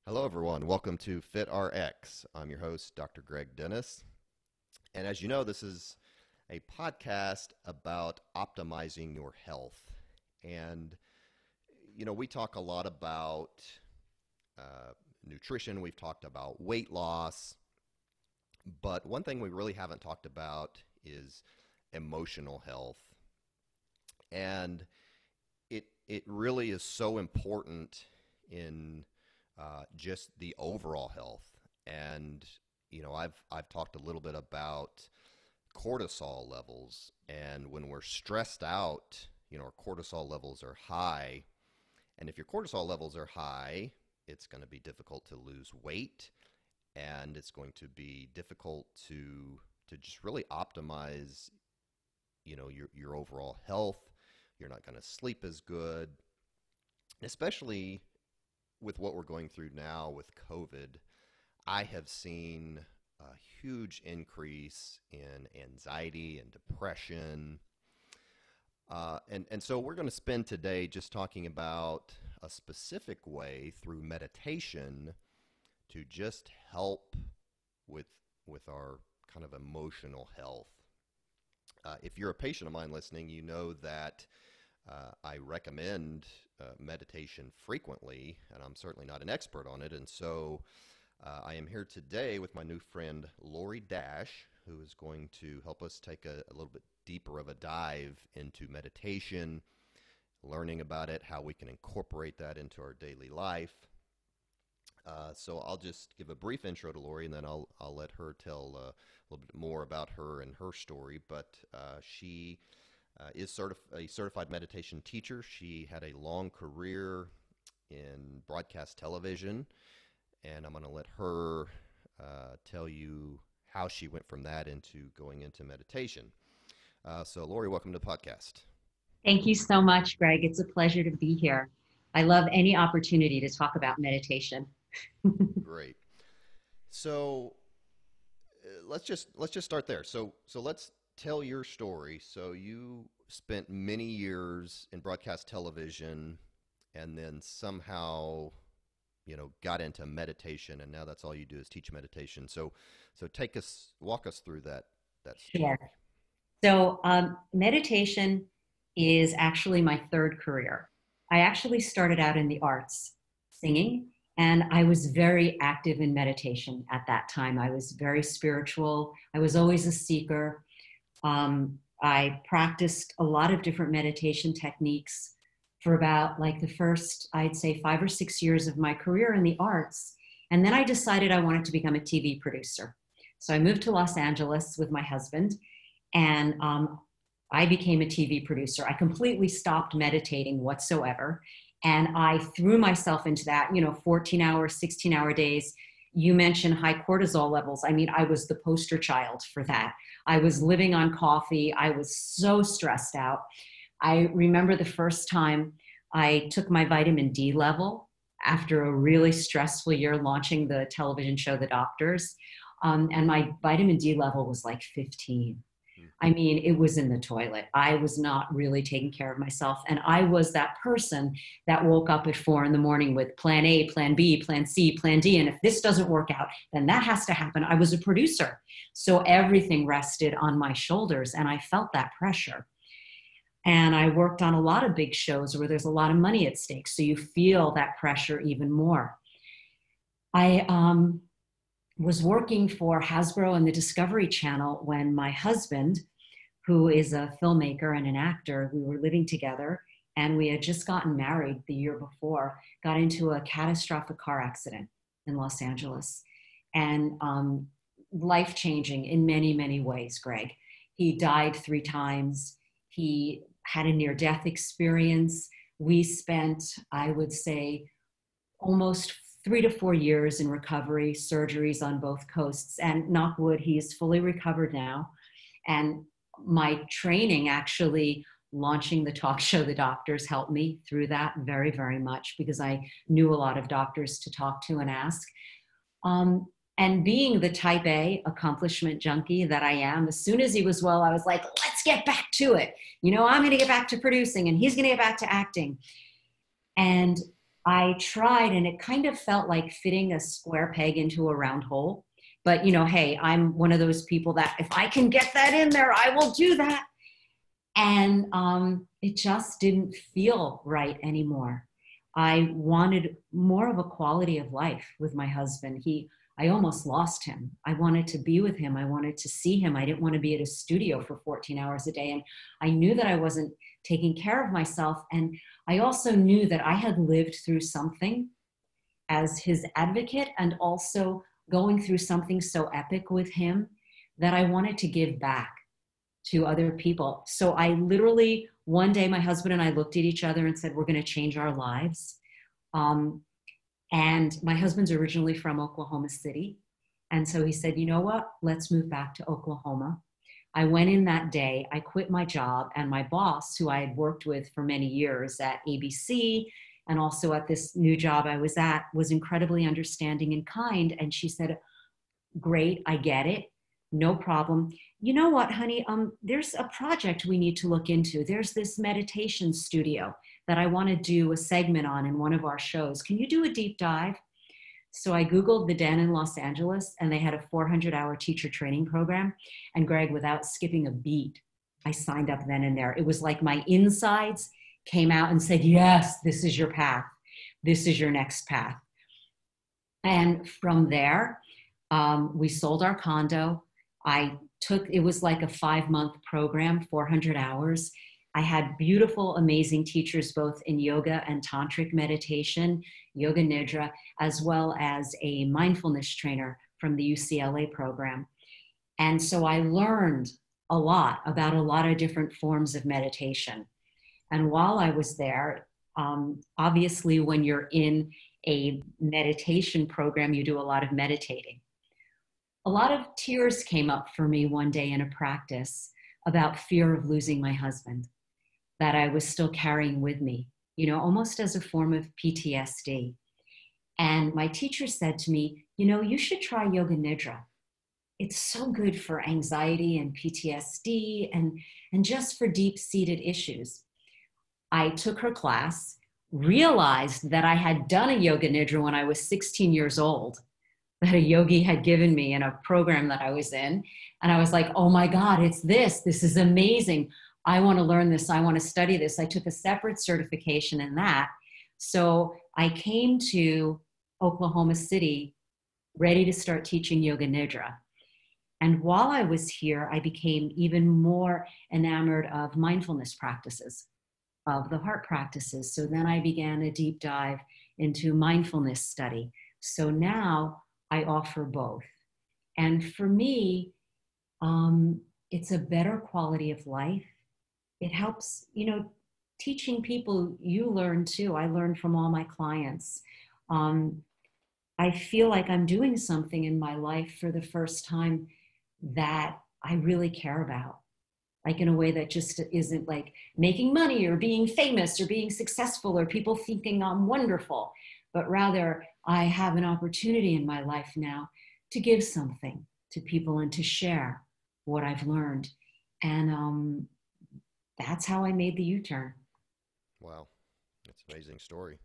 Hello, everyone. Welcome to FitRx. I'm your host, Dr. Greg Dennis. And as you know, this is a podcast about optimizing your health. And, we talk a lot about nutrition. We've talked about weight loss. But one thing we really haven't talked about is emotional health. And it really is so important in just the overall health. And, I've talked a little bit about cortisol levels. And when we're stressed out, our cortisol levels are high. And if your cortisol levels are high, it's going to be difficult to lose weight. And it's going to be difficult to just really optimize, your overall health. You're not going to sleep as good, especially with what we're going through now with COVID. I have seen a huge increase in anxiety and depression. And so we're going to spend today just talking about a specific way through meditation to just help with our kind of emotional health. If you're a patient of mine listening, you know that I recommend meditation frequently, and I'm certainly not an expert on it. And so I am here today with my new friend, Lauree Dash, who is going to help us take a little bit deeper of a dive into meditation, learning about it, how we can incorporate that into our daily life. So I'll just give a brief intro to Lauree, and then I'll let her tell a little bit more about her and her story. But she is a certified meditation teacher. She had a long career in broadcast television, and I'm going to let her tell you how she went from that into going into meditation. So Lauree, welcome to the podcast. Thank you so much, Greg. It's a pleasure to be here. I love any opportunity to talk about meditation. Great. So let's just start there. So let's tell your story. So you spent many years in broadcast television, and then somehow, got into meditation, and now that's all you do is teach meditation. So walk us through that story. Sure. So meditation is actually my third career. I actually started out in the arts, singing, and I was very active in meditation at that time. I was very spiritual. I was always a seeker. I practiced a lot of different meditation techniques for about the first, I'd say, 5 or 6 years of my career in the arts. And then I decided I wanted to become a TV producer. So I moved to Los Angeles with my husband, and I became a TV producer. I completely stopped meditating whatsoever. And I threw myself into that, 14-hour, 16-hour days. You mentioned high cortisol levels. I mean, I was the poster child for that. I was living on coffee. I was so stressed out. I remember the first time I took my vitamin D level after a really stressful year launching the television show, The Doctors. And my vitamin D level was like 15. I mean, it was in the toilet. I was not really taking care of myself. And I was that person that woke up at 4 a.m. with plan A, plan B, plan C, plan D. And if this doesn't work out, then that has to happen. I was a producer. So everything rested on my shoulders, and I felt that pressure. And I worked on a lot of big shows where there's a lot of money at stake. So you feel that pressure even more. I was working for Hasbro and the Discovery Channel when my husband, who is a filmmaker and an actor, we were living together, and we had just gotten married the year before, got into a catastrophic car accident in Los Angeles. And life-changing in many, many ways, Greg. He died 3 times. He had a near-death experience. We spent, I would say, almost 3 to 4 years in recovery, surgeries on both coasts, and knock wood, he is fully recovered now. And my training, actually launching the talk show, The Doctors, helped me through that very, very much, because I knew a lot of doctors to talk to and ask. And being the type A accomplishment junkie that I am, as soon as he was well, I was like, let's get back to it. I'm going to get back to producing, and he's going to get back to acting. And I tried, and it kind of felt like fitting a square peg into a round hole. But, you know, hey, I'm one of those people that if I can get that in there, I will do that. And it just didn't feel right anymore. I wanted more of a quality of life with my husband. I almost lost him. I wanted to be with him. I wanted to see him. I didn't want to be at a studio for 14 hours a day. And I knew that I wasn't taking care of myself. And I also knew that I had lived through something as his advocate, and also going through something so epic with him that I wanted to give back to other people. So I literally, one day, my husband and I looked at each other and said, we're going to change our lives. And my husband's originally from Oklahoma City. And so he said, you know what? Let's move back to Oklahoma. I went in that day, I quit my job, and my boss, who I had worked with for many years at ABC and also at this new job I was at, was incredibly understanding and kind. And she said, great, I get it. No problem. You know what, honey? There's a project we need to look into. There's this meditation studio that I want to do a segment on in one of our shows. Can you do a deep dive? So I Googled the Den in Los Angeles, and they had a 400-hour teacher training program. And Greg, without skipping a beat, I signed up then and there. It was like my insides came out and said, yes, this is your path. This is your next path. And from there, we sold our condo. It was like a 5-month program, 400 hours. I had beautiful, amazing teachers, both in yoga and tantric meditation, Yoga Nidra, as well as a mindfulness trainer from the UCLA program. And so I learned a lot about a lot of different forms of meditation. And while I was there, obviously when you're in a meditation program, you do a lot of meditating. A lot of tears came up for me one day in a practice about fear of losing my husband that I was still carrying with me, you know, almost as a form of PTSD. And my teacher said to me, you know, you should try Yoga Nidra. It's so good for anxiety and PTSD and just for deep-seated issues. I took her class, realized that I had done a Yoga Nidra when I was 16 years old, that a yogi had given me in a program that I was in. And I was like, oh my God, it's this. This is amazing. I want to learn this. I want to study this. I took a separate certification in that. So I came to Oklahoma City ready to start teaching Yoga Nidra. And while I was here, I became even more enamored of mindfulness practices, of the heart practices. So then I began a deep dive into mindfulness study. So now I offer both. And for me, it's a better quality of life. It helps, you know, teaching people, you learn too. I learn from all my clients. I feel like I'm doing something in my life for the first time that I really care about, like in a way that just isn't like making money or being famous or being successful or people thinking I'm wonderful, but rather I have an opportunity in my life now to give something to people and to share what I've learned. And that's how I made the U-turn. Wow, that's an amazing story.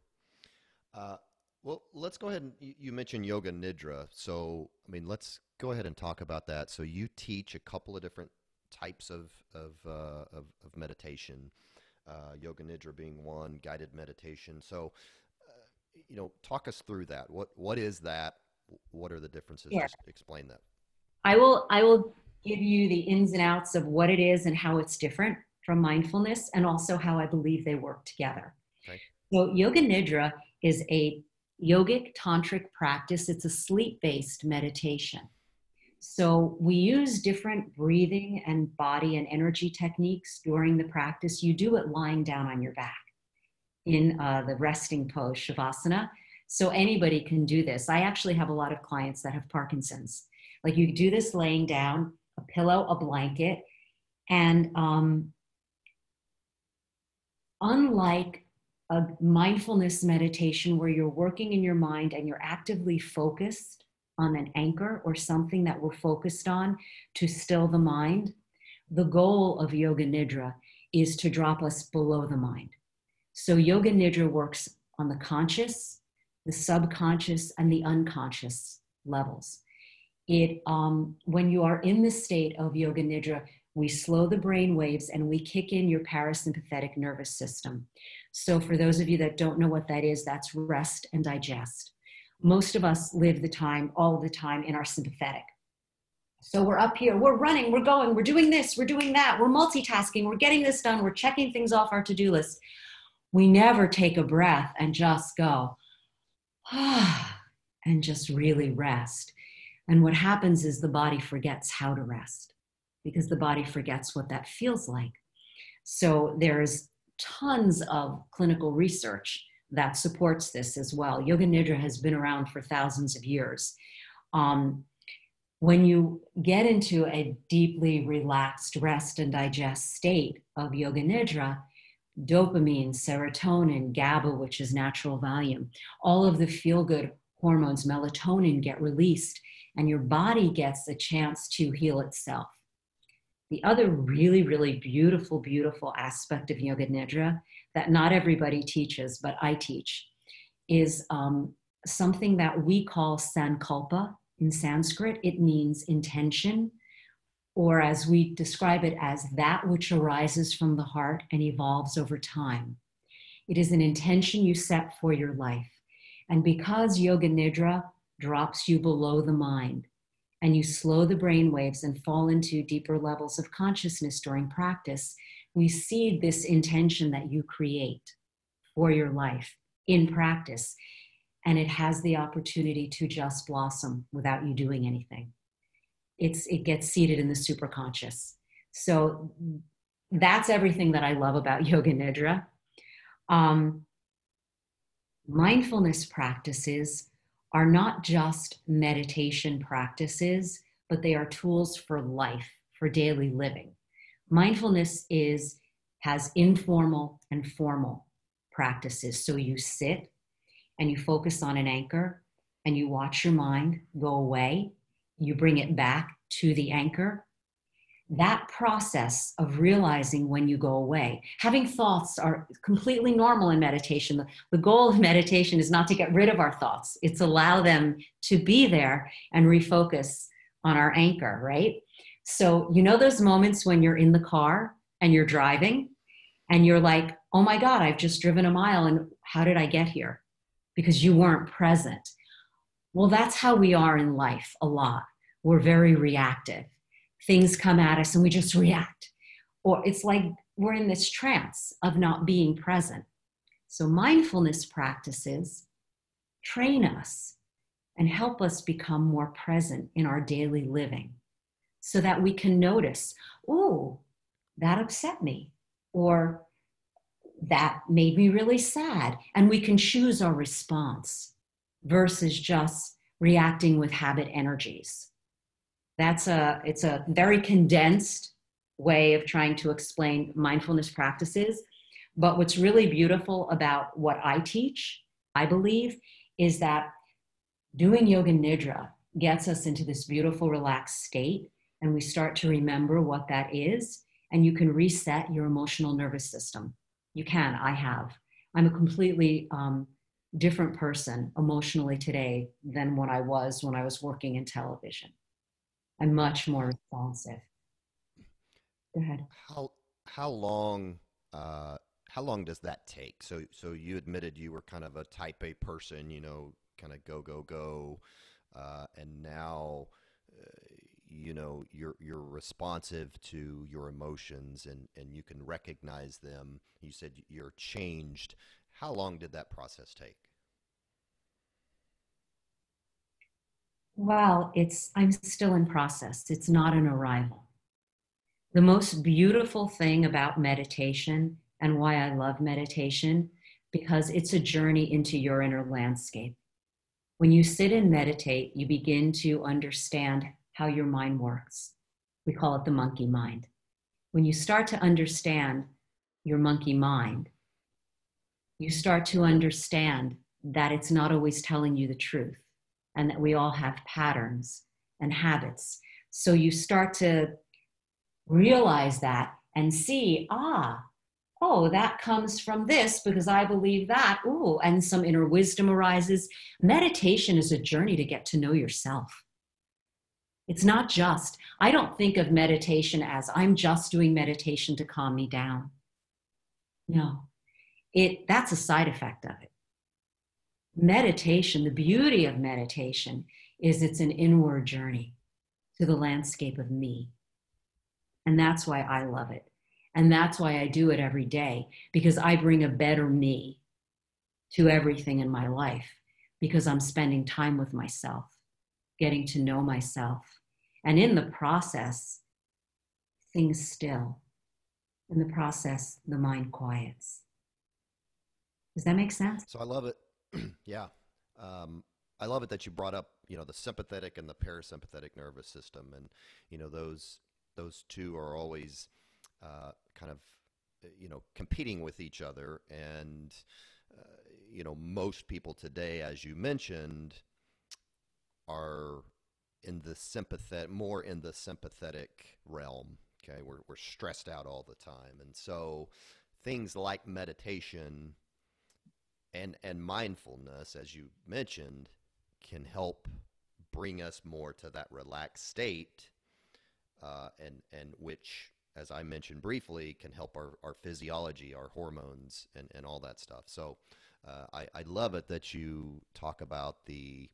Well, let's go ahead and you mentioned Yoga Nidra. So, I mean, let's go ahead and talk about that. So you teach a couple of different types of meditation, Yoga Nidra being one, guided meditation. So, you know, talk us through that. What is that? What are the differences? Yeah. Just explain that. I will give you the ins and outs of what it is and how it's different from mindfulness, and also how I believe they work together. Okay. So Yoga Nidra is a yogic tantric practice. It's a sleep-based meditation. So we use different breathing and body and energy techniques during the practice. You do it lying down on your back in the resting pose, Shavasana. So anybody can do this. I actually have a lot of clients that have Parkinson's. Like you do this laying down, a pillow, a blanket, and unlike a mindfulness meditation where you're working in your mind and you're actively focused on an anchor or something that we're focused on to still the mind, the goal of Yoga Nidra is to drop us below the mind. So Yoga Nidra works on the conscious, the subconscious, and the unconscious levels. When you are in the state of Yoga Nidra, we slow the brain waves and we kick in your parasympathetic nervous system. So for those of you that don't know what that is, that's rest and digest. Most of us live all the time in our sympathetic. So we're up here, we're running, we're going, we're doing this, we're doing that, we're multitasking, we're getting this done, we're checking things off our to-do list. We never take a breath and just go, and just really rest. And what happens is the body forgets how to rest because the body forgets what that feels like. So there's tons of clinical research that supports this as well. Yoga Nidra has been around for thousands of years. When you get into a deeply relaxed rest and digest state of Yoga Nidra, dopamine, serotonin, GABA, which is natural volume, all of the feel-good hormones, melatonin, get released, and your body gets a chance to heal itself. The other really, really beautiful, beautiful aspect of Yoga Nidra that not everybody teaches, but I teach, is something that we call sankalpa in Sanskrit. It means intention, or as we describe it, as that which arises from the heart and evolves over time. It is an intention you set for your life. And because Yoga Nidra drops you below the mind and you slow the brain waves and fall into deeper levels of consciousness during practice, we see this intention that you create for your life in practice. And it has the opportunity to just blossom without you doing anything. It gets seated in the superconscious. So that's everything that I love about Yoga Nidra. Mindfulness practices are not just meditation practices, but they are tools for life, for daily living. Mindfulness has informal and formal practices. So you sit and you focus on an anchor and you watch your mind go away. You bring it back to the anchor. That process of realizing when you go away, having thoughts are completely normal in meditation. The goal of meditation is not to get rid of our thoughts. It's allow them to be there and refocus on our anchor, right? So you know those moments when you're in the car and you're driving and you're like, oh my God, I've just driven a mile and how did I get here? Because you weren't present. Well, that's how we are in life a lot. We're very reactive. Things come at us and we just react. Or it's like we're in this trance of not being present. So mindfulness practices train us and help us become more present in our daily living so that we can notice, oh, that upset me, or that made me really sad. And we can choose our response versus just reacting with habit energies. It's a very condensed way of trying to explain mindfulness practices. But what's really beautiful about what I teach, I believe, is that doing Yoga Nidra gets us into this beautiful, relaxed state, and we start to remember what that is, and you can reset your emotional nervous system. You can, I have. I'm a completely different person emotionally today than what I was when I was working in television. I'm much more responsive. Go ahead. How long does that take? So you admitted you were kind of a type A person, kind of go, and now you're responsive to your emotions and you can recognize them. You said you're changed. How long did that process take? Well, I'm still in process. It's not an arrival. The most beautiful thing about meditation and why I love meditation, because it's a journey into your inner landscape. When you sit and meditate, you begin to understand how your mind works. We call it the monkey mind. When you start to understand your monkey mind, you start to understand that it's not always telling you the truth and that we all have patterns and habits. So you start to realize that and see, oh, that comes from this because I believe that. Ooh, and some inner wisdom arises. Meditation is a journey to get to know yourself. It's not just, I don't think of meditation as I'm just doing meditation to calm me down. No, that's a side effect of it. Meditation, the beauty of meditation is it's an inward journey to the landscape of me. And that's why I love it. And that's why I do it every day, because I bring a better me to everything in my life, because I'm spending time with myself, getting to know myself. And in the process, things still. In the process, the mind quiets. Does that make sense? So I love it. Yeah. I love it that you brought up, the sympathetic and the parasympathetic nervous system. And, those two are always kind of, competing with each other. And, most people today, as you mentioned, are in the more in the sympathetic realm. Okay. We're stressed out all the time. And so things like meditation and mindfulness, as you mentioned, can help bring us more to that relaxed state, and which, as I mentioned briefly, can help our physiology, our hormones, and all that stuff. So I love it that you talk about the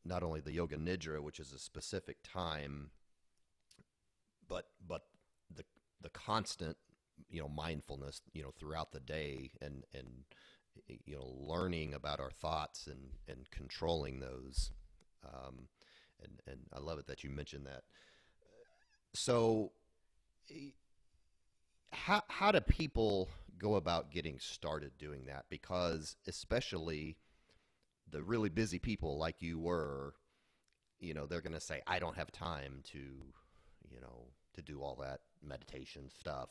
not only the Yoga Nidra, which is a specific time, but the constant mindfulness throughout the day, and learning about our thoughts and controlling those, and I love it that you mentioned that. So how do people go about getting started doing that? Because especially the really busy people like you were, they're going to say, I don't have time to do all that meditation stuff.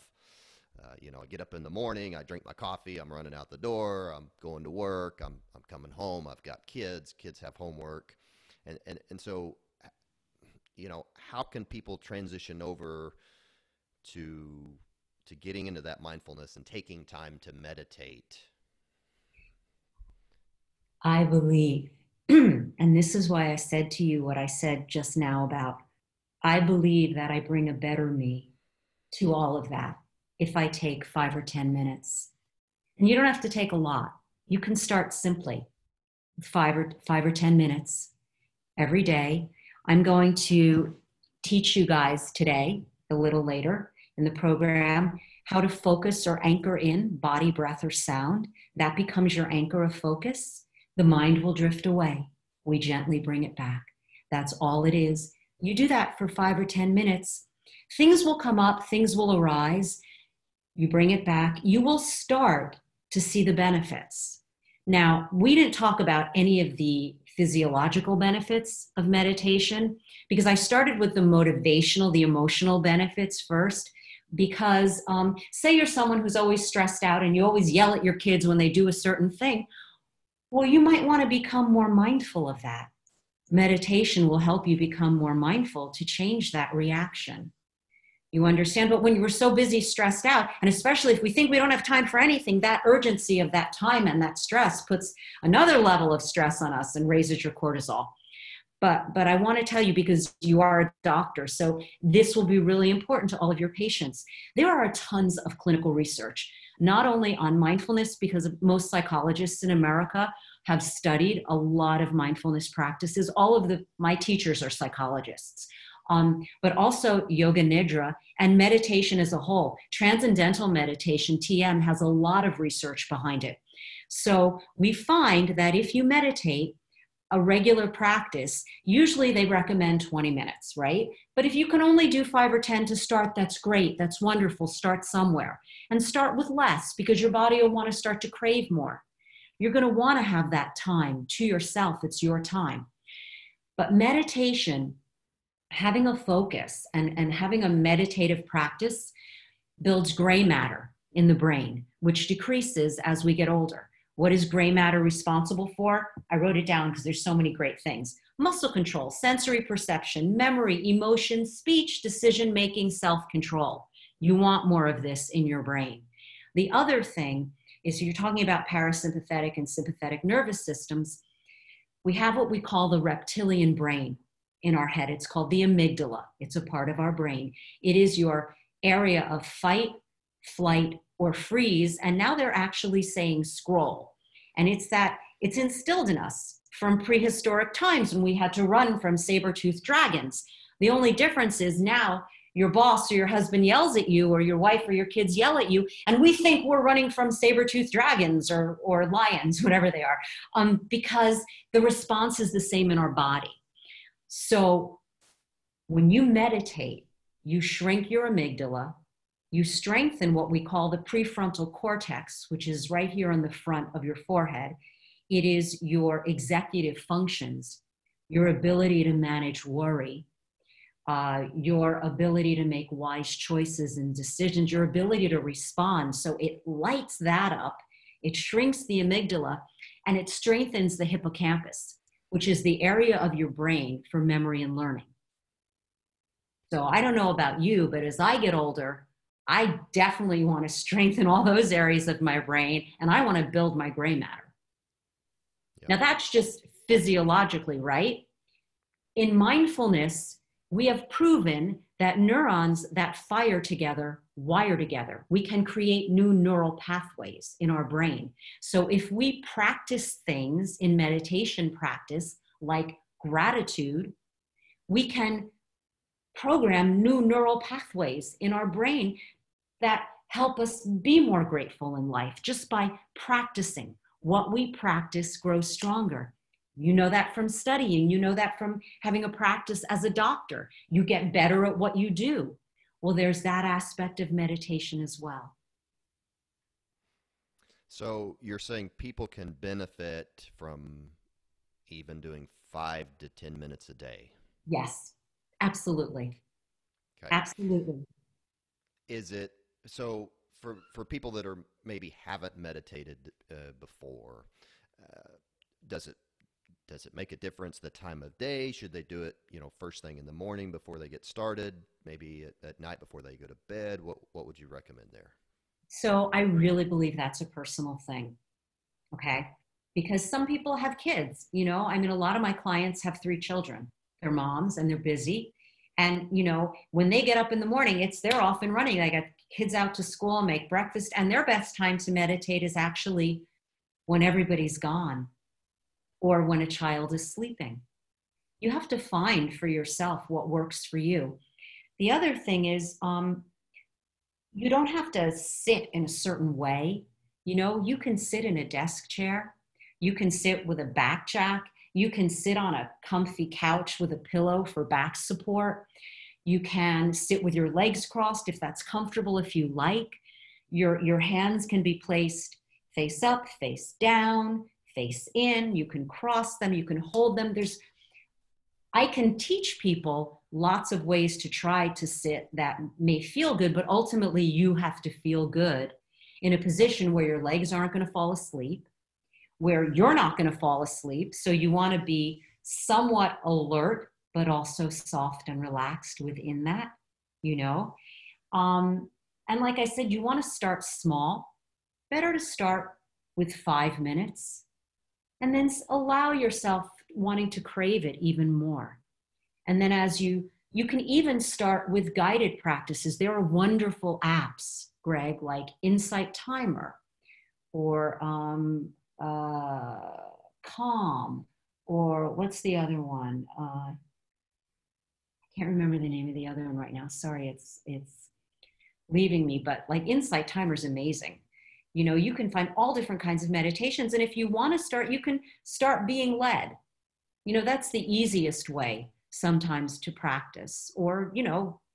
I get up in the morning, I drink my coffee, I'm running out the door, I'm going to work, I'm coming home, I've got kids have homework. And so, how can people transition over to getting into that mindfulness and taking time to meditate? I believe, and this is why I said to you what I said just now about, I believe that I bring a better me to all of that if I take 5 or 10 minutes. And you don't have to take a lot. You can start simply with 5 or 10 minutes every day. I'm going to teach you guys today, a little later in the program, how to focus or anchor in body, breath, or sound. That becomes your anchor of focus. The mind will drift away. We gently bring it back. That's all it is. You do that for 5 or 10 minutes. Things will come up, things will arise. You bring it back. You will start to see the benefits. Now, we didn't talk about any of the physiological benefits of meditation because I started with the motivational, the emotional benefits first. Because say you're someone who's always stressed out and you always yell at your kids when they do a certain thing. Well, you might want to become more mindful of that. Meditation will help you become more mindful to change that reaction. You understand? But when we're so busy, stressed out, and especially if we think we don't have time for anything, that urgency of that time and that stress puts another level of stress on us and raises your cortisol. But I want to tell you, because you are a doctor, so this will be really important to all of your patients. There are tons of clinical research, not only on mindfulness, because most psychologists in America have studied a lot of mindfulness practices. All of my teachers are psychologists. But also Yoga Nidra and meditation as a whole. Transcendental meditation, TM, has a lot of research behind it. So we find that if you meditate, a regular practice, usually they recommend 20 minutes, right? But if you can only do 5 or 10 to start, that's great. That's wonderful. Start somewhere and start with less, because your body will want to start to crave more. You're going to want to have that time to yourself. It's your time. But meditation, having a focus and having a meditative practice builds gray matter in the brain, which decreases as we get older. What is gray matter responsible for? I wrote it down because there's so many great things. Muscle control, sensory perception, memory, emotion, speech, decision-making, self-control. You want more of this in your brain. The other thing is, you're talking about parasympathetic and sympathetic nervous systems. We have what we call the reptilian brain in our head. It's called the amygdala. It's a part of our brain. It is your area of fight, flight, or freeze. And now they're actually saying scroll. And it's instilled in us from prehistoric times when we had to run from saber-toothed dragons. The only difference is now your boss or your husband yells at you, or your wife or your kids yell at you, and we think we're running from saber-toothed dragons or lions, whatever they are, because the response is the same in our body. So when you meditate, you shrink your amygdala, you strengthen what we call the prefrontal cortex, which is right here on the front of your forehead. It is your executive functions, your ability to manage worry, your ability to make wise choices and decisions, your ability to respond. So it lights that up, it shrinks the amygdala, and it strengthens the hippocampus, which is the area of your brain for memory and learning. So I don't know about you, but as I get older, I definitely want to strengthen all those areas of my brain, and I want to build my gray matter. Yeah. Now that's just physiologically, right? In mindfulness, we have proven that neurons that fire together wire together. We can create new neural pathways in our brain. So if we practice things in meditation practice, like gratitude, we can program new neural pathways in our brain that help us be more grateful in life just by practicing. What we practice grows stronger. You know that from studying. You know that from having a practice as a doctor. You get better at what you do. Well, there's that aspect of meditation as well. So you're saying people can benefit from even doing 5 to 10 minutes a day. Yes, absolutely. Okay. Absolutely. Is it so for people that are maybe haven't meditated before? Uh, does it make a difference the time of day? Should they do it, first thing in the morning before they get started? Maybe at night before they go to bed? What would you recommend there? So I really believe that's a personal thing. Okay. Because some people have kids, I mean, a lot of my clients have 3 children. They're moms and they're busy. And, when they get up in the morning, they're off and running. They got kids out to school, make breakfast, and their best time to meditate is actually when everybody's gone or when a child is sleeping. You have to find for yourself what works for you. The other thing is, you don't have to sit in a certain way. You can sit in a desk chair. You can sit with a back jack. You can sit on a comfy couch with a pillow for back support. You can sit with your legs crossed if that's comfortable, if you like. Your hands can be placed face up, face down, face in. You can cross them. You can hold them. I can teach people lots of ways to try to sit that may feel good, but ultimately you have to feel good in a position where your legs aren't going to fall asleep, where you're not going to fall asleep. So you want to be somewhat alert, but also soft and relaxed within that, you know? And like I said, you want to start small. Better to start with 5 minutes and then allow yourself wanting to crave it even more. And then as you can even start with guided practices. There are wonderful apps, Greg, like Insight Timer or Calm, or what's the other one? I can't remember the name of the other one right now. Sorry, it's leaving me, but like Insight Timer is amazing. You can find all different kinds of meditations. And if you want to start, you can start being led. That's the easiest way sometimes to practice. Or,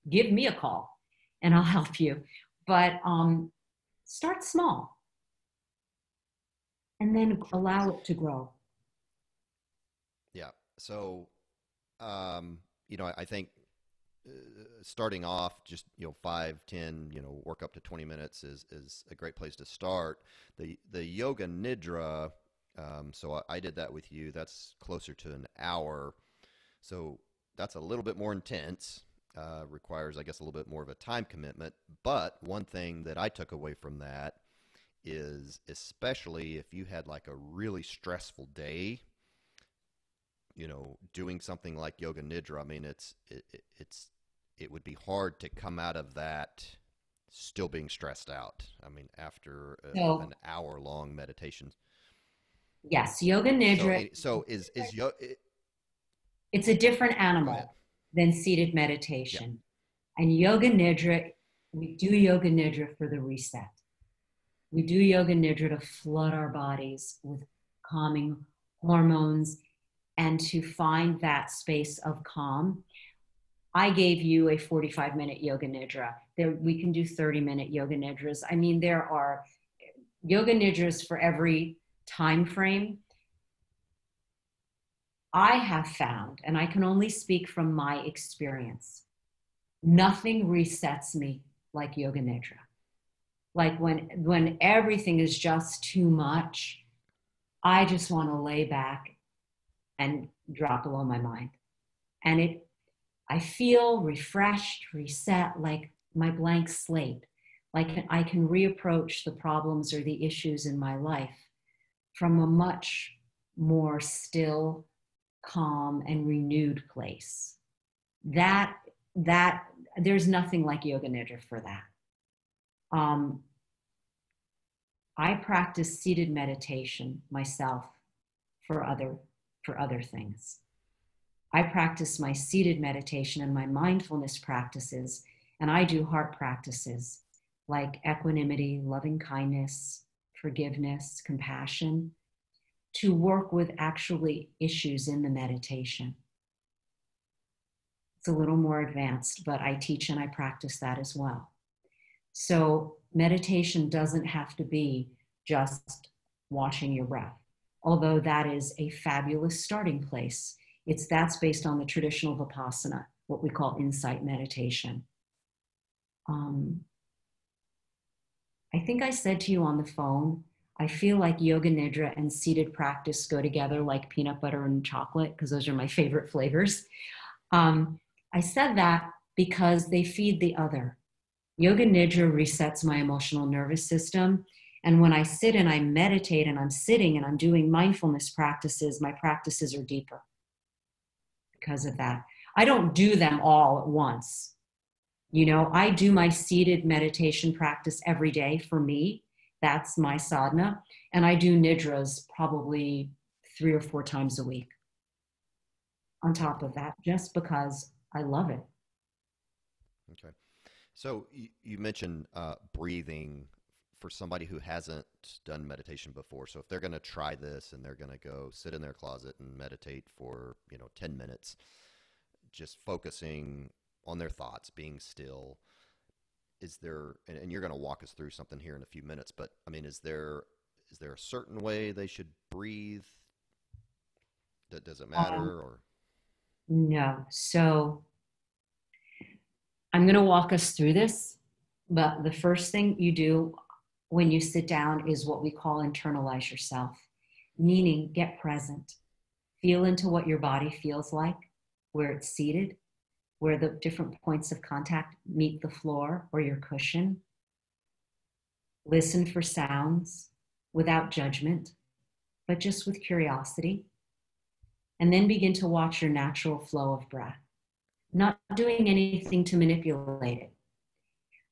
give me a call and I'll help you. But start small and then allow it to grow. Yeah. So, I think starting off just 5, 10, work up to 20 minutes is a great place to start. The Yoga Nidra, so I did that with you. That's closer to an hour, so that's a little bit more intense. requires, I guess, a little bit more of a time commitment. But one thing that I took away from that is, especially if you had like a really stressful day, doing something like Yoga Nidra, I mean, it would be hard to come out of that still being stressed out. I mean, after So an hour-long meditation. yes, Yoga So, Nidra, it's a different go ahead. animal than seated Yeah. meditation. And Yoga Nidra, we do Yoga Nidra for the reset. We do Yoga Nidra to flood our bodies with calming hormones and to find that space of calm. I gave you a 45-minute Yoga Nidra. We can do 30-minute Yoga Nidras. I mean, there are Yoga Nidras for every time frame. I have found, and I can only speak from my experience, nothing resets me like Yoga Nidra. Like when everything is just too much, I just want to lay back and drop below my mind. And I feel refreshed, reset, like my blank slate. Like I can reapproach the problems or the issues in my life from a much more still, calm, and renewed place. That there's nothing like Yoga Nidra for that. I practice seated meditation myself for other things. I practice my seated meditation and my mindfulness practices, and I do heart practices like equanimity, loving kindness, forgiveness, compassion, to work with actually issues in the meditation. It's a little more advanced, but I teach and I practice that as well. So meditation doesn't have to be just watching your breath, although that is a fabulous starting place. That's based on the traditional Vipassana, what we call insight meditation. I think I said to you on the phone, I feel like Yoga Nidra and seated practice go together like peanut butter and chocolate, because those are my favorite flavors. I said that because they feed the other. Yoga Nidra resets my emotional nervous system. And when I sit and I meditate and I'm sitting and I'm doing mindfulness practices, my practices are deeper because of that. I don't do them all at once. I do my seated meditation practice every day for me. That's my sadhana. And I do nidras probably 3 or 4 times a week on top of that, just because I love it. Okay. So you mentioned breathing for somebody who hasn't done meditation before. So if they're going to try this and they're going to go sit in their closet and meditate for 10 minutes, just focusing on their thoughts, being still, is there, and you're going to walk us through something here in a few minutes, but I mean, is there a certain way they should breathe? Does it matter, or? No. So I'm going to walk us through this, but the first thing you do when you sit down is what we call internalize yourself, meaning get present. Feel into what your body feels like, where it's seated, where the different points of contact meet the floor or your cushion. Listen for sounds without judgment, but just with curiosity. And then begin to watch your natural flow of breath, not doing anything to manipulate it.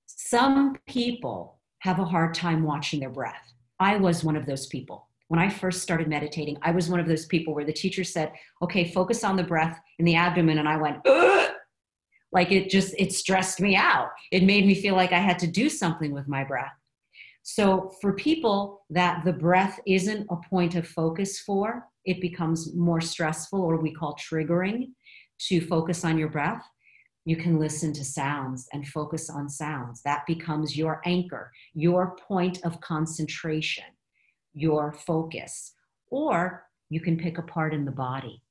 Some people have a hard time watching their breath. I was one of those people. When I first started meditating, I was one of those people where the teacher said, okay, focus on the breath in the abdomen. And I went, ugh! Like it stressed me out. It made me feel like I had to do something with my breath. So for people that the breath isn't a point of focus for, it becomes more stressful, or we call triggering, to focus on your breath. You can listen to sounds and focus on sounds. That becomes your anchor, your point of concentration, your focus. Or you can pick a part in the body.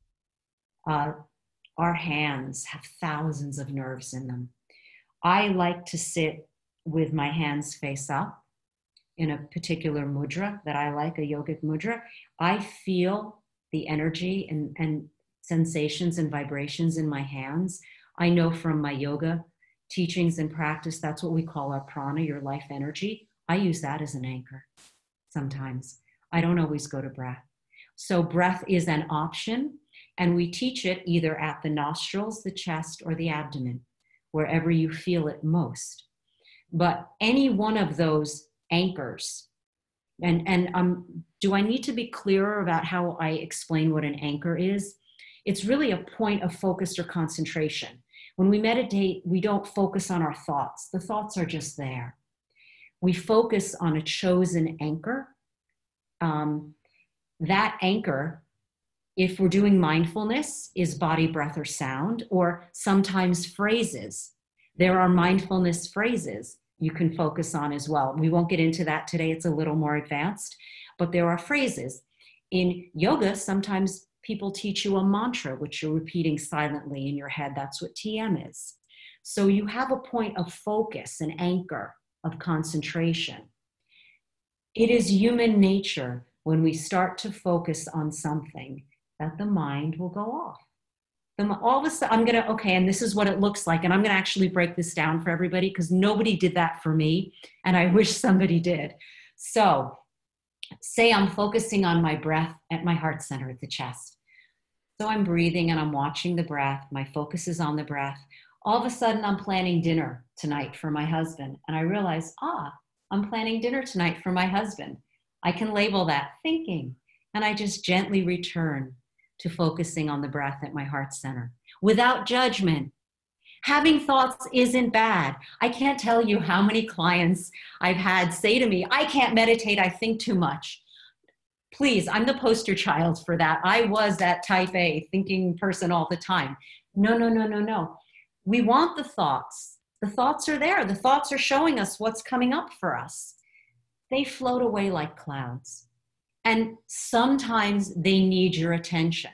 Our hands have thousands of nerves in them. I like to sit with my hands face up in a particular mudra that I like, a yogic mudra. I feel the energy and sensations and vibrations in my hands. I know from my yoga teachings and practice, that's what we call our prana, your life energy. I use that as an anchor sometimes. I don't always go to breath. So breath is an option, and we teach it either at the nostrils, the chest, or the abdomen, wherever you feel it most. But any one of those anchors, do I need to be clearer about how I explain what an anchor is? It's really a point of focus or concentration. When we meditate, we don't focus on our thoughts. The thoughts are just there. We focus on a chosen anchor. That anchor, if we're doing mindfulness, is body, breath, or sound, or sometimes phrases. There are mindfulness phrases you can focus on as well. We won't get into that today. It's a little more advanced, but there are phrases. In yoga, sometimes people teach you a mantra, which you're repeating silently in your head. That's what TM is. So you have a point of focus, an anchor of concentration. It is human nature when we start to focus on something that the mind will go off. All of a sudden, and this is what it looks like. And I'm going to actually break this down for everybody because nobody did that for me. And I wish somebody did. So say I'm focusing on my breath at my heart center at the chest. So I'm breathing and I'm watching the breath. My focus is on the breath. All of a sudden, I'm planning dinner tonight for my husband. And I realize, I'm planning dinner tonight for my husband. I can label that thinking. And I just gently return to focusing on the breath at my heart center without judgment. Having thoughts isn't bad. I can't tell you how many clients I've had say to me, I can't meditate, I think too much. Please, I'm the poster child for that. I was that type A thinking person all the time. No. We want the thoughts. The thoughts are there. The thoughts are showing us what's coming up for us. They float away like clouds. And sometimes they need your attention.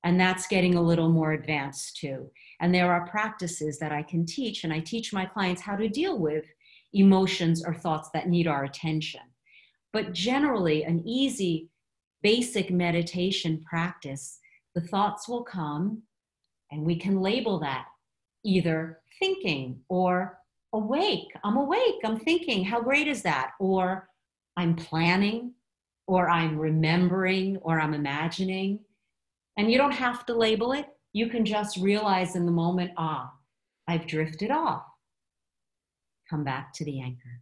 And that's getting a little more advanced too. And there are practices that I can teach, and I teach my clients how to deal with emotions or thoughts that need our attention. But generally, an easy, basic meditation practice, the thoughts will come, and we can label that either thinking or awake. I'm awake, I'm thinking, how great is that? Or I'm planning, or I'm remembering, or I'm imagining. And you don't have to label it. You can just realize in the moment, I've drifted off. Come back to the anchor.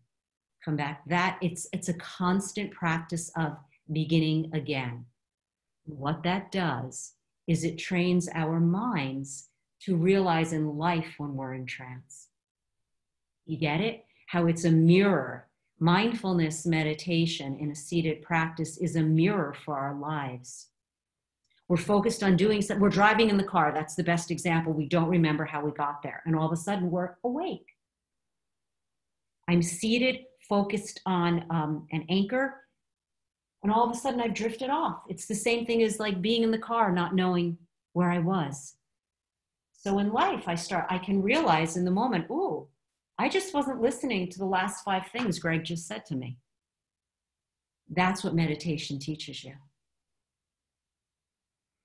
Come back. It's a constant practice of beginning again. What that does is it trains our minds to realize in life when we're in trance. You get it? How it's a mirror. Mindfulness meditation in a seated practice is a mirror for our lives. We're focused on doing something. We're driving in the car. That's the best example. We don't remember how we got there. And all of a sudden, we're awake. I'm seated, focused on an anchor. And all of a sudden, I've drifted off. It's the same thing as like being in the car, not knowing where I was. So in life, I can realize in the moment, I just wasn't listening to the last 5 things Greg just said to me. That's what meditation teaches you.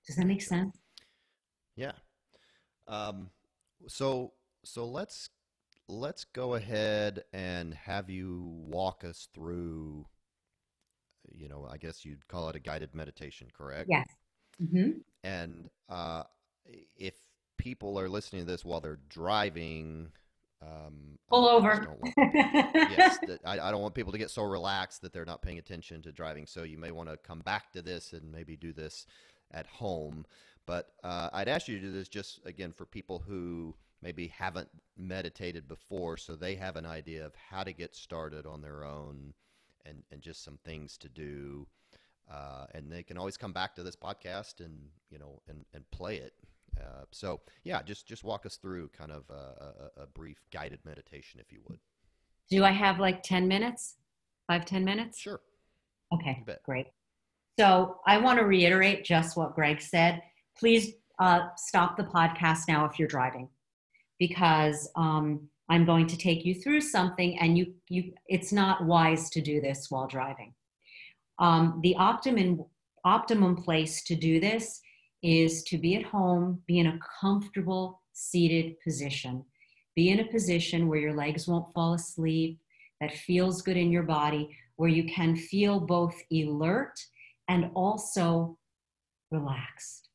Does that make sense? Yeah. So let's go ahead and have you walk us through, I guess you'd call it a guided meditation, correct? Yes. Mm-hmm. And if people are listening to this while they're driving, pull over. I don't want people to get so relaxed that they're not paying attention to driving. So you may want to come back to this and maybe do this at home. But I'd ask you to do this just, again, for people who maybe haven't meditated before, so they have an idea of how to get started on their own and just some things to do. And they can always come back to this podcast and play it. So just walk us through kind of a brief guided meditation, if you would. Do I have like 10 minutes? 5-10 minutes? Sure. Okay, great. So I want to reiterate just what Greg said. Please stop the podcast now if you're driving, because I'm going to take you through something, and it's not wise to do this while driving. The optimum place to do this is to be at home, be in a comfortable seated position. Be in a position where your legs won't fall asleep, that feels good in your body, where you can feel both alert and also relaxed.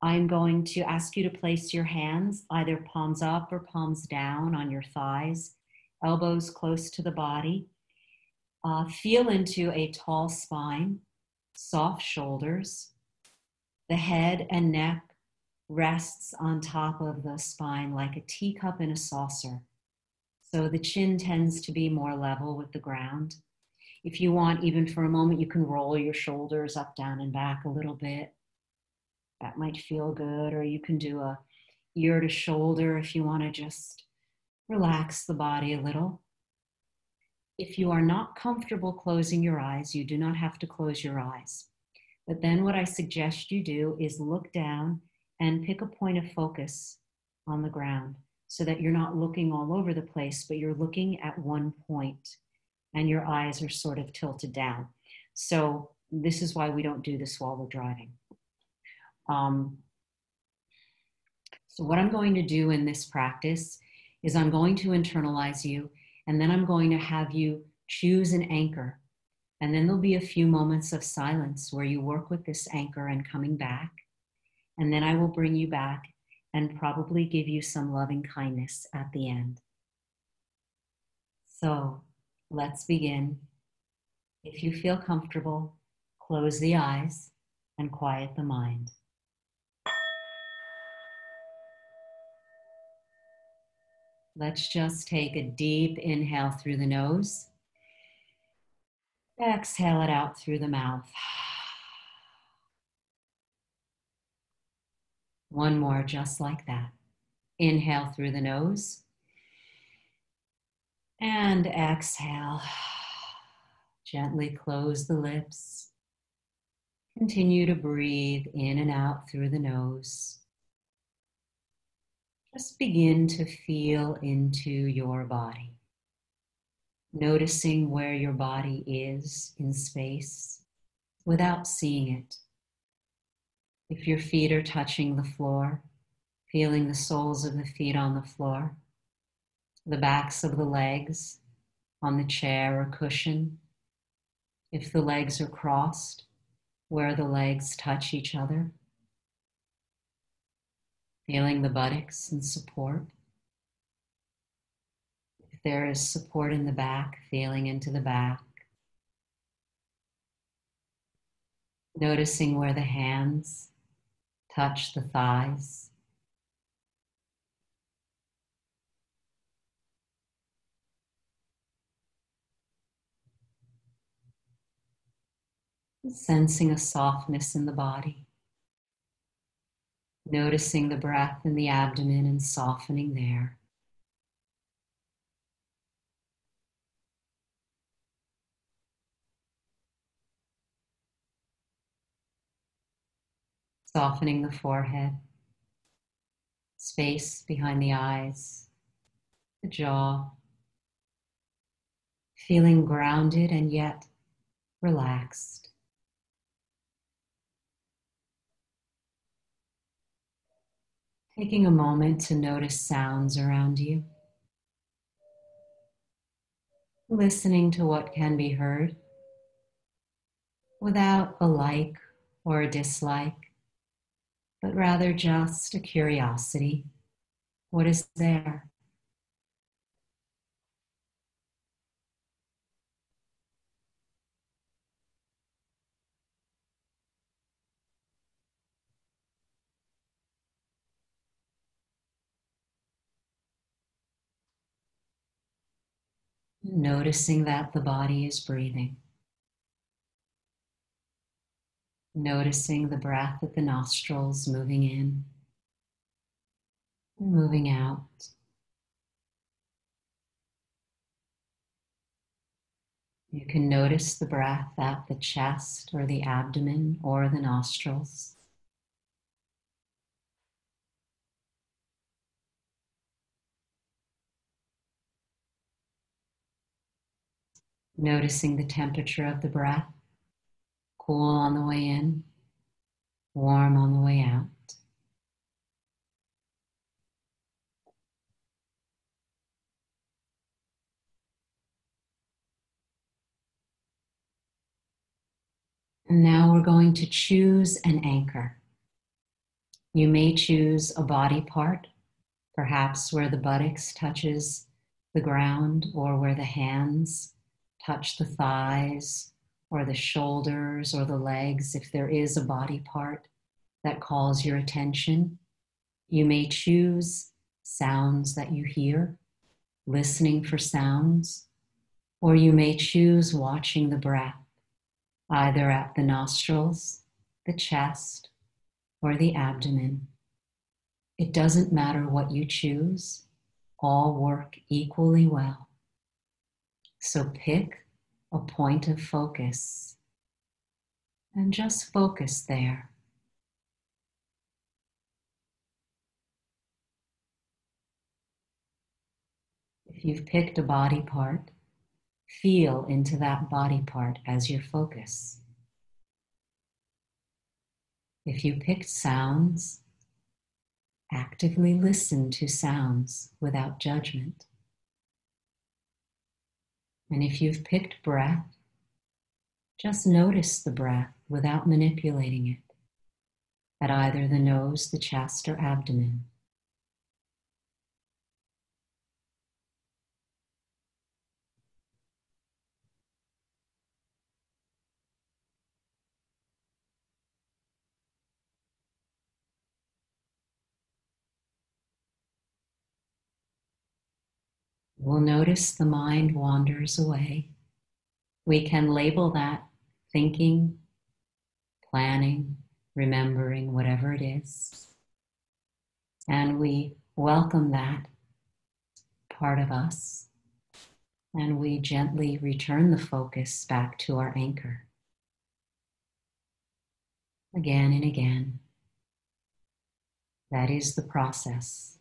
I'm going to ask you to place your hands either palms up or palms down on your thighs, elbows close to the body. Feel into a tall spine, soft shoulders. The head and neck rests on top of the spine like a teacup in a saucer. So the chin tends to be more level with the ground. If you want, even for a moment, you can roll your shoulders up, down, and back a little bit. That might feel good. Or you can do a ear to shoulder if you want to just relax the body a little. If you are not comfortable closing your eyes, you do not have to close your eyes. But then what I suggest you do is look down and pick a point of focus on the ground so that you're not looking all over the place, but you're looking at one point and your eyes are sort of tilted down. So this is why we don't do this while we're driving. So what I'm going to do in this practice is I'm going to internalize you, and then I'm going to have you choose an anchor. And then there'll be a few moments of silence where you work with this anchor and coming back. And then I will bring you back and probably give you some loving kindness at the end. So let's begin. If you feel comfortable, close the eyes and quiet the mind. Let's just take a deep inhale through the nose. Exhale it out through the mouth. One more, just like that. Inhale through the nose. And exhale. Gently close the lips. Continue to breathe in and out through the nose. Just begin to feel into your body. Noticing where your body is in space without seeing it. If your feet are touching the floor, feeling the soles of the feet on the floor, the backs of the legs on the chair or cushion. If the legs are crossed, where the legs touch each other. Feeling the buttocks and support. If there is support in the back, feeling into the back. Noticing where the hands touch the thighs. Sensing a softness in the body. Noticing the breath in the abdomen and softening there. Softening the forehead, space behind the eyes, the jaw. Feeling grounded and yet relaxed. Taking a moment to notice sounds around you. Listening to what can be heard without a like or a dislike, but rather just a curiosity. What is there? Noticing that the body is breathing. Noticing the breath at the nostrils moving in and moving out. You can notice the breath at the chest or the abdomen or the nostrils. Noticing the temperature of the breath, cool on the way in, warm on the way out. Now we're going to choose an anchor. You may choose a body part, perhaps where the buttocks touches the ground, or where the hands touch the thighs, or the shoulders, or the legs, if there is a body part that calls your attention. You may choose sounds that you hear, listening for sounds, or you may choose watching the breath, either at the nostrils, the chest, or the abdomen. It doesn't matter what you choose, all work equally well. So pick a point of focus and just focus there. If you've picked a body part, feel into that body part as your focus. If you picked sounds, actively listen to sounds without judgment. And if you've picked breath, just notice the breath without manipulating it at either the nose, the chest, or abdomen. We'll notice the mind wanders away. We can label that thinking, planning, remembering, whatever it is. And we welcome that part of us. And we gently return the focus back to our anchor. Again and again. That is the process.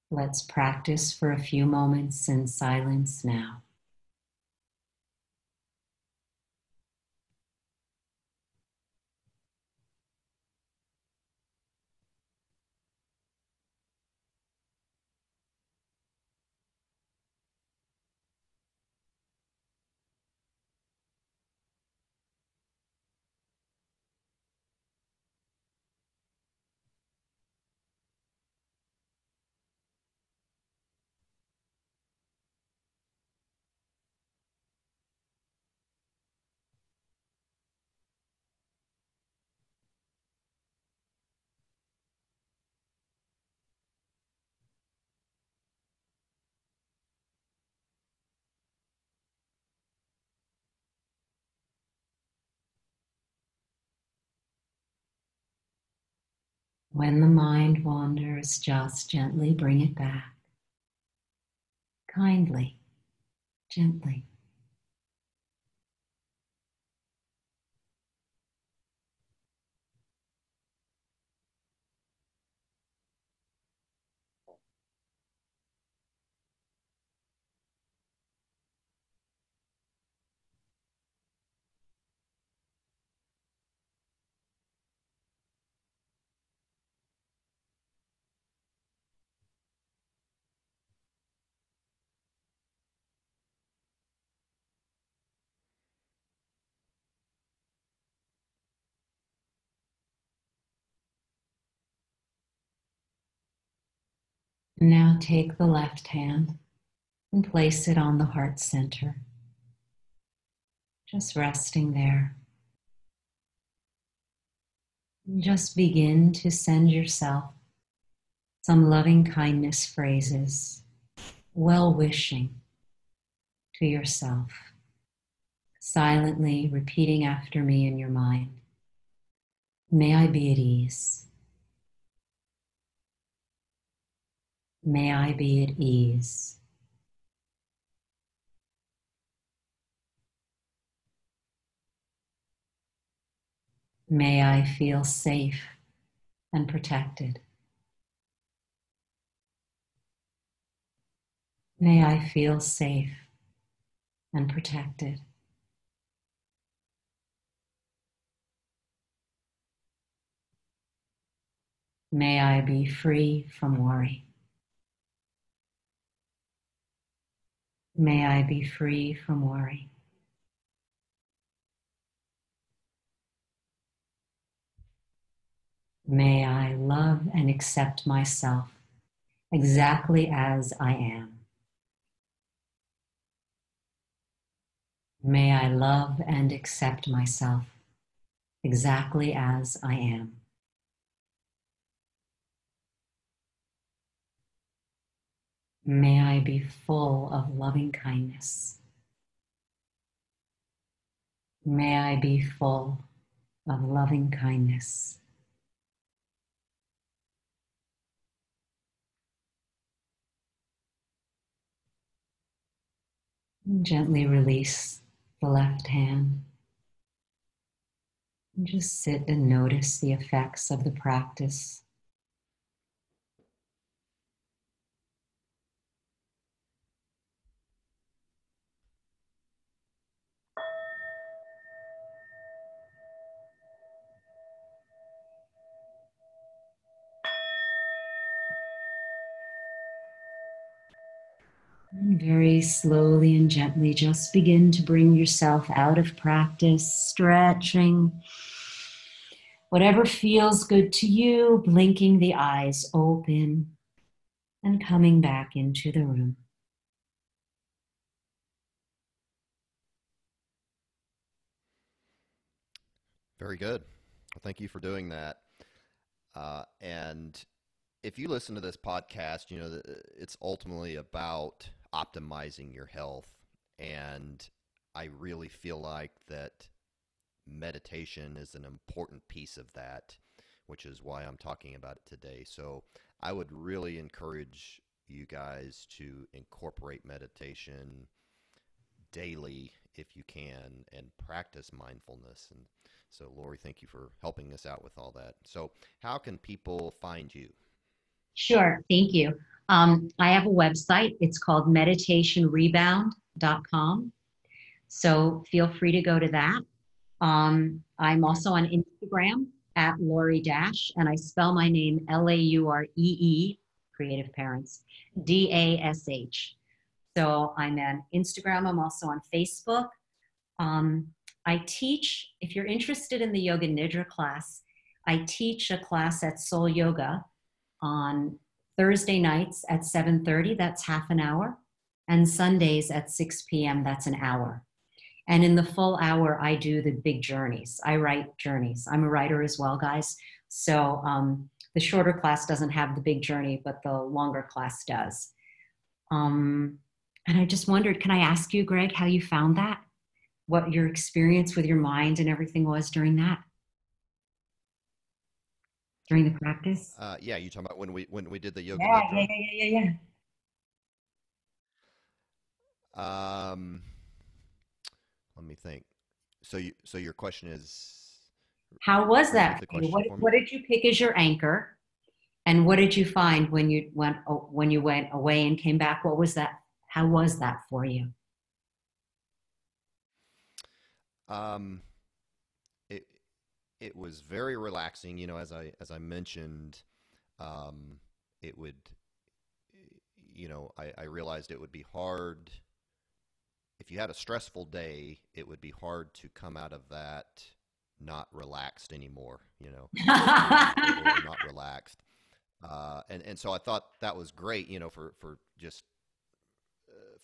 Let's practice for a few moments in silence now. When the mind wanders, just gently bring it back. Kindly, gently. Now take the left hand and place it on the heart center, just resting there. And just begin to send yourself some loving kindness phrases, well-wishing to yourself, silently repeating after me in your mind. May I be at ease. May I be at ease. May I feel safe and protected. May I feel safe and protected. May I be free from worry. May I be free from worry. May I love and accept myself exactly as I am. May I love and accept myself exactly as I am. May I be full of loving kindness. May I be full of loving kindness. Gently release the left hand. And just sit and notice the effects of the practice. And very slowly and gently, just begin to bring yourself out of practice, stretching. Whatever feels good to you, blinking the eyes open and coming back into the room. Very good. Well, thank you for doing that. And if you listen to this podcast, you know, it's ultimately about optimizing your health. And I really feel like that meditation is an important piece of that, which is why I'm talking about it today. So I would really encourage you guys to incorporate meditation daily if you can and practice mindfulness. And so, Lauree, thank you for helping us out with all that. So, how can people find you? Sure, thank you. I have a website. It's called meditationrebound.com. So feel free to go to that. I'm Okay. also on Instagram at Lauree Dash, and I spell my name Lauree, Creative Parents, Dash. So I'm on Instagram. I'm also on Facebook. I teach, if you're interested in the Yoga Nidra class, I teach a class at Soul Yoga on Thursday nights at 7:30, that's half an hour, and Sundays at 6 p.m., that's an hour. And in the full hour, I do the big journeys. I write journeys. I'm a writer as well, guys. So the shorter class doesn't have the big journey, but the longer class does. Um, and I just wondered, can I ask you, Greg, how you found that? What your experience with your mind and everything was during that, during the practice? Yeah, you talking about when we did the Yoga Yeah, yeah, Nidra? yeah, yeah, yeah, yeah. Um, Let me think. So your question is, How was repeat that the for you? question for me. What did you pick as your anchor? And what did you find when you went away and came back? What was that? How was that for you? Um, it it was very relaxing. You know, as I mentioned, um, it would, I realized it would be hard if you had a stressful day. It would be hard to come out of that not relaxed anymore. Or not relaxed. And so I thought that was great. For just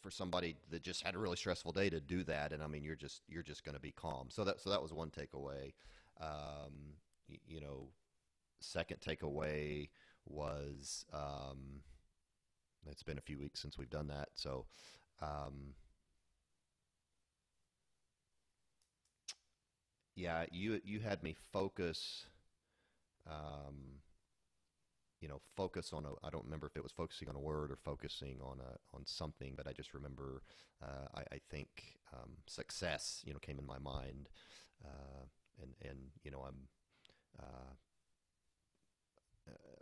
for somebody that just had a really stressful day to do that. And I mean, you're just going to be calm. So that was one takeaway. Um, y- you know, Second takeaway was, it's been a few weeks since we've done that. So um, yeah, you had me focus. Um, focus on I don't remember if it was focusing on a word or focusing on something, but I just remember, I think, success, came in my mind. And I'm, uh,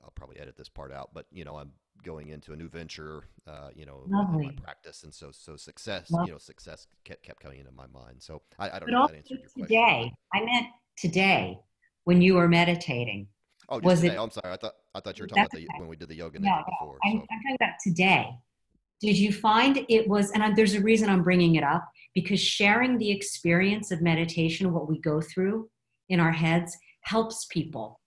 I'll probably edit this part out, but I'm going into a new venture, in my Lovely. practice. And so success, Love. success kept coming into my mind. So I don't But know if that also answered your question, but. today, I meant today when you were meditating. Oh, just Was today. it, Oh, I'm sorry. I thought you were talking that's about the okay. when we did the yoga No, nidra no, before. I'm So talking about today. Did you find it was, and there's a reason I'm bringing it up, because sharing the experience of meditation, what we go through in our heads, helps people.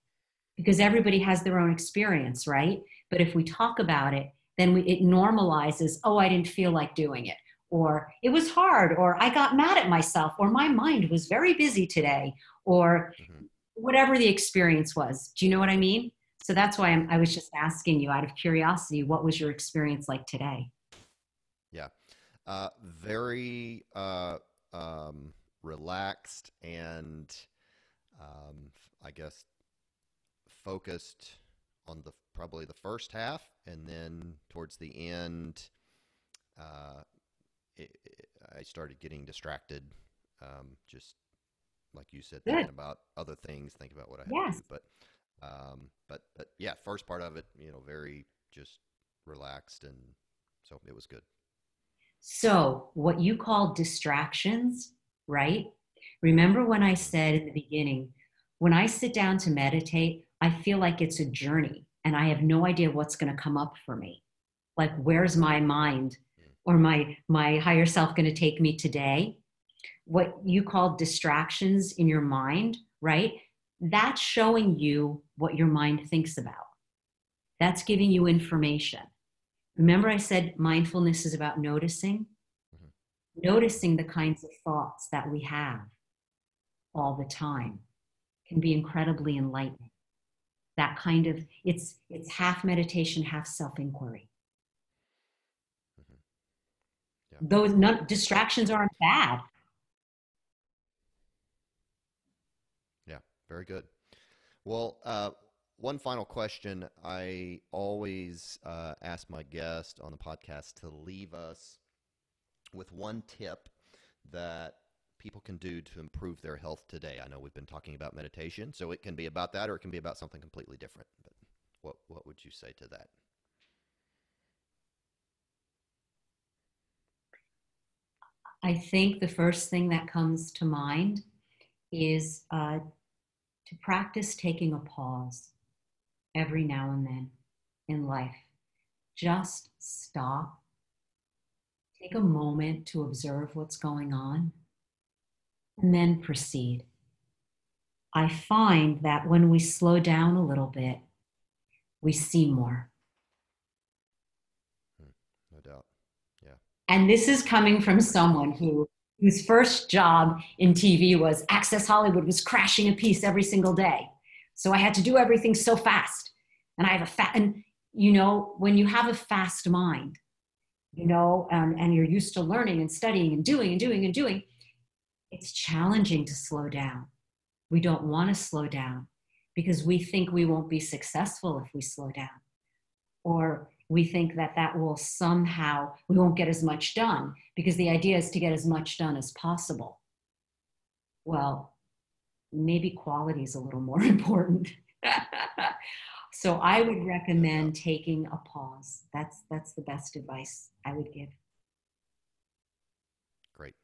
because everybody has their own experience, right? But if we talk about it, then it normalizes, oh, I didn't feel like doing it, or it was hard, or I got mad at myself, or my mind was very busy today, or Hmm. whatever the experience was. Do you know what I mean? So that's why I was just asking you out of curiosity, what was your experience like today? Yeah. Very relaxed and I guess focused on the probably the first half, and then towards the end, uh, I started getting distracted. Just like you said, Good. thinking about other things, thinking about what I had to Yes. do. But yeah, first part of it, very just relaxed, and so it was good. So, what you call distractions, right? Remember when I Hmm. said in the beginning, when I sit down to meditate, I feel like it's a journey and I have no idea what's going to come up for me. Like, where's my mind or my higher self going to take me today? What you call distractions in your mind, right? That's showing you what your mind thinks about. That's giving you information. Remember, I said mindfulness is about noticing? Hmm. Hmm. Noticing the kinds of thoughts that we have all the time can be incredibly enlightening. That kind of it's half meditation, half self-inquiry. Hmm. Yeah. Those distractions aren't bad. Yeah. Very good. Well, one final question. I always ask my guest on the podcast to leave us with one tip that people can do to improve their health today. I know we've been talking about meditation, so it can be about that or it can be about something completely different. But what would you say to that? I think the first thing that comes to mind is to practice taking a pause every now and then in life. Just stop, take a moment to observe what's going on, and then proceed. I find that when we slow down a little bit, we see more. Hmm, no doubt. Yeah. And this is coming from someone whose first job in TV was Access Hollywood was crashing a piece every single day. So I had to do everything so fast. And I have and when you have a fast mind, and you're used to learning and studying and doing and doing and doing, it's challenging to slow down. We don't want to slow down because we think we won't be successful if we slow down, or we think that that will somehow we won't get as much done because the idea is to get as much done as possible. Well, maybe quality is a little more important. So I would No doubt. recommend taking a pause. That's the best advice I would give. Great.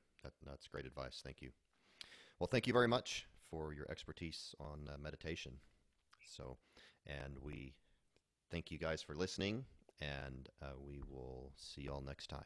That's great advice. Thank you. Well, thank you very much for your expertise on meditation. So, and we thank you guys for listening, and we will see you all next time.